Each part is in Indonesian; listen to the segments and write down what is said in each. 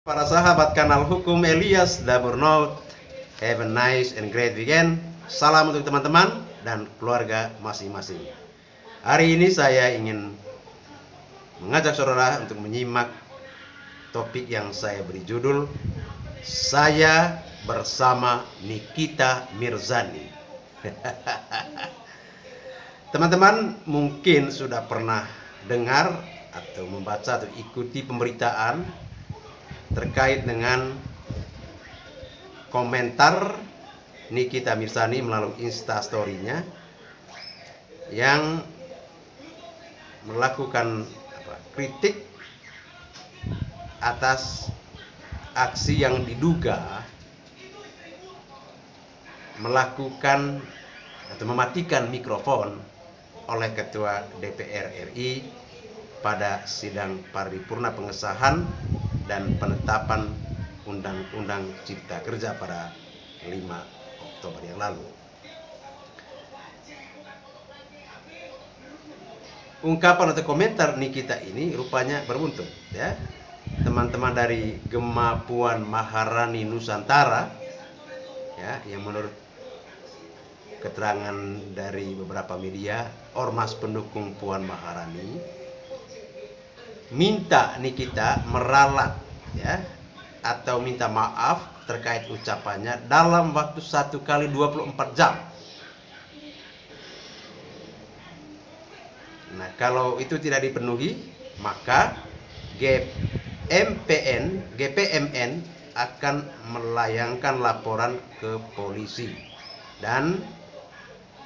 Para sahabat kanal Hukum Elias Daburnaut, have a nice and great weekend. Salam untuk teman-teman dan keluarga masing-masing. Hari ini saya ingin mengajak saudara untuk menyimak topik yang saya beri judul Saya Bersama Nikita Mirzani. Teman-teman mungkin sudah pernah dengar atau membaca atau ikuti pemberitaan terkait dengan komentar Nikita Mirzani melalui Instastory-nya yang melakukan kritik atas aksi yang diduga melakukan atau mematikan mikrofon oleh Ketua DPR RI pada sidang paripurna pengesahan dan penetapan Undang-Undang Cipta Kerja pada 5 Oktober yang lalu. Ungkapan atau komentar Nikita ini rupanya berbuntut, ya. Teman-teman dari Gema Puan Maharani Nusantara, ya, yang menurut keterangan dari beberapa media, ormas pendukung Puan Maharani minta Nikita meralat, ya, atau minta maaf terkait ucapannya dalam waktu 1 kali 24 jam. Nah, kalau itu tidak dipenuhi, maka GPMN akan melayangkan laporan ke polisi dan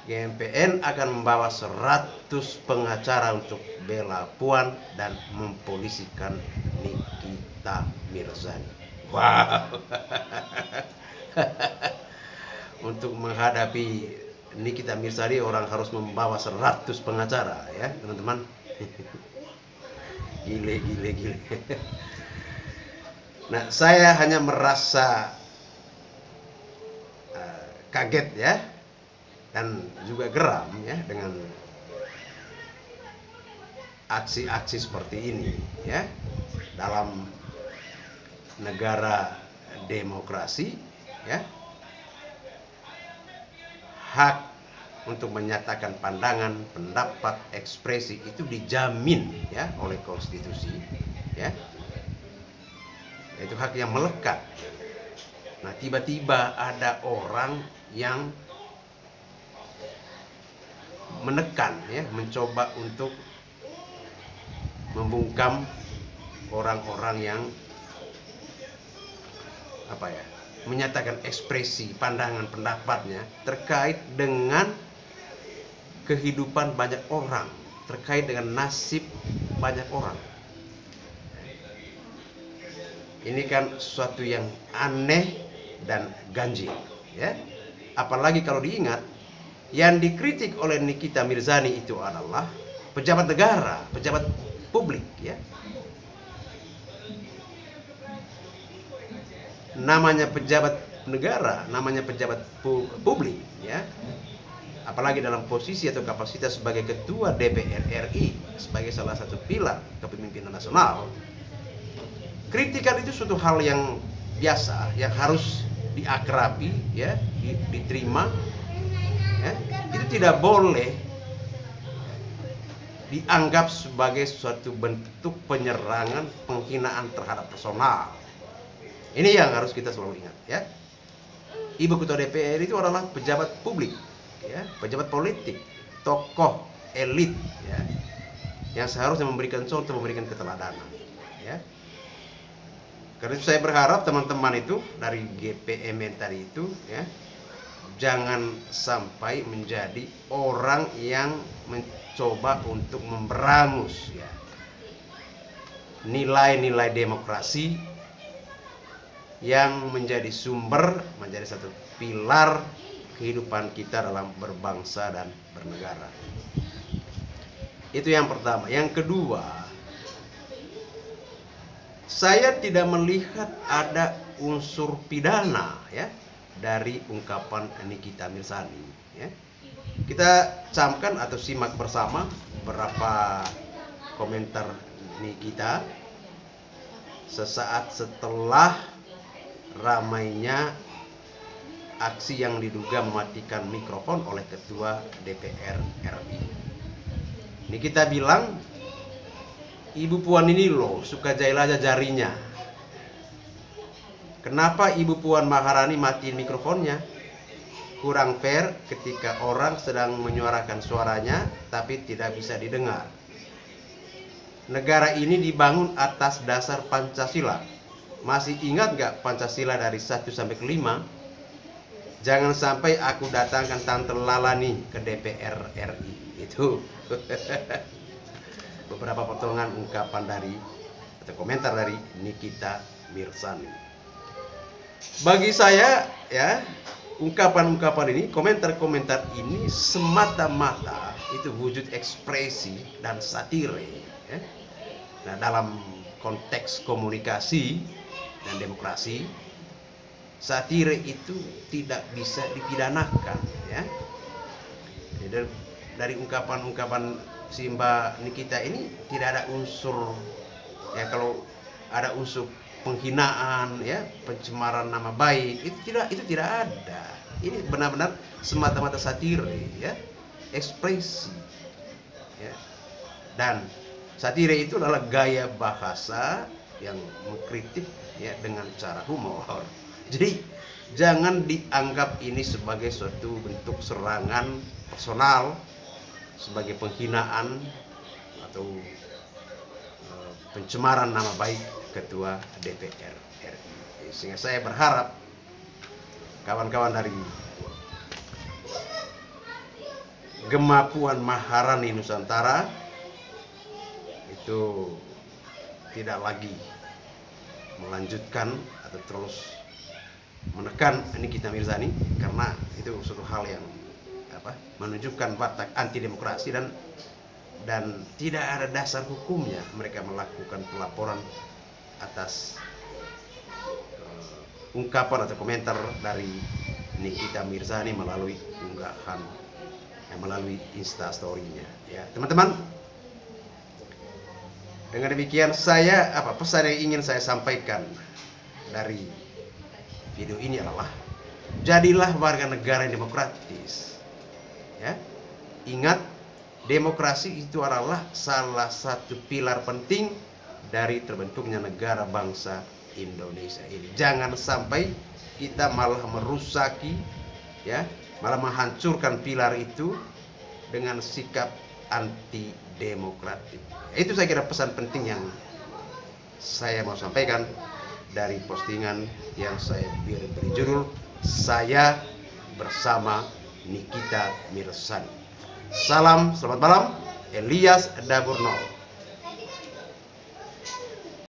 GPN akan membawa 100 pengacara untuk bela Puan dan mempolisikan Nikita Mirzani. Wow. Untuk menghadapi Nikita Mirzani orang harus membawa 100 pengacara, ya teman-teman. Gile. Nah, saya hanya merasa kaget, ya, dan juga geram, ya, dengan aksi-aksi seperti ini, ya, dalam negara demokrasi, ya. Hak untuk menyatakan pandangan, pendapat, ekspresi itu dijamin, ya, oleh konstitusi, ya. Itu hak yang melekat. Nah, tiba-tiba ada orang yang menekan, ya, mencoba untuk membungkam orang-orang yang menyatakan ekspresi pandangan pendapatnya terkait dengan kehidupan banyak orang, terkait dengan nasib banyak orang. Ini kan sesuatu yang aneh dan ganjil, ya. Apalagi kalau diingat yang dikritik oleh Nikita Mirzani itu adalah pejabat negara, pejabat publik, ya. Namanya pejabat negara, namanya pejabat publik, ya. Apalagi dalam posisi atau kapasitas sebagai ketua DPR RI, sebagai salah satu pilar kepemimpinan nasional. Kritikan itu suatu hal yang biasa, yang harus diakrabi, ya, diterima, ya. Itu tidak boleh dianggap sebagai suatu bentuk penyerangan, penghinaan terhadap personal. Ini yang harus kita selalu ingat, ya. Ibu Ketua DPR itu adalah pejabat publik, ya, pejabat politik, tokoh elit, ya, yang seharusnya memberikan contoh, memberikan keteladanan, ya. Karena itu saya berharap teman-teman itu dari GPMN tadi itu, ya, jangan sampai menjadi orang yang mencoba untuk memberangus, ya, nilai-nilai demokrasi yang menjadi sumber, menjadi satu pilar kehidupan kita dalam berbangsa dan bernegara. Itu yang pertama. Yang kedua, saya tidak melihat ada unsur pidana, ya, dari ungkapan Nikita Mirzani, ya. Kita camkan atau simak bersama beberapa komentar Nikita. sesaat setelah ramainya aksi yang diduga mematikan mikrofon oleh Ketua DPR RI. Ini kita bilang, Ibu Puan ini loh suka jahil aja jarinya. Kenapa Ibu Puan Maharani matiin mikrofonnya? Kurang fair ketika orang sedang menyuarakan suaranya tapi tidak bisa didengar. Negara ini dibangun atas dasar Pancasila. Masih ingat gak Pancasila dari 1 sampai ke 5? Jangan sampai aku datangkan Tante Lala nih ke DPR RI. Itu beberapa potongan ungkapan dari atau komentar dari Nikita Mirzani. Bagi saya ya, ungkapan-ungkapan ini, komentar-komentar ini semata-mata itu wujud ekspresi dan satire ya. Nah, dalam konteks komunikasi dan demokrasi, satire itu tidak bisa dipidanakan ya. Jadi dari ungkapan-ungkapan si Mbak Nikita ini tidak ada unsur ya, kalau ada unsur penghinaan ya, pencemaran nama baik, itu tidak ada. Ini benar-benar semata-mata satire ya, ekspresi ya. Dan satire itu adalah gaya bahasa yang mengkritik ya dengan cara humor. Jadi jangan dianggap ini sebagai suatu bentuk serangan personal, sebagai penghinaan atau pencemaran nama baik Ketua DPR RI. Sehingga saya berharap kawan-kawan dari Gema Puan Maharani Nusantara itu tidak lagi melanjutkan atau terus menekan Nikita Mirzani, karena itu suatu hal yang menunjukkan watak anti demokrasi dan tidak ada dasar hukumnya mereka melakukan pelaporan atas ungkapan atau komentar dari Nikita Mirzani melalui unggahan melalui Instastory-nya ya teman-teman. Dengan demikian saya pesan yang ingin saya sampaikan dari video ini adalah, jadilah warga negara yang demokratis ya. Ingat, demokrasi itu adalah salah satu pilar penting dari terbentuknya negara bangsa Indonesia ini. Jangan sampai kita malah merusaki ya, malah menghancurkan pilar itu dengan sikap anti demokratik. Itu saya kira pesan penting yang saya mau sampaikan dari postingan yang saya beri judul "Saya Bersama Nikita Mirzani". Salam, selamat malam, Elias Daburno.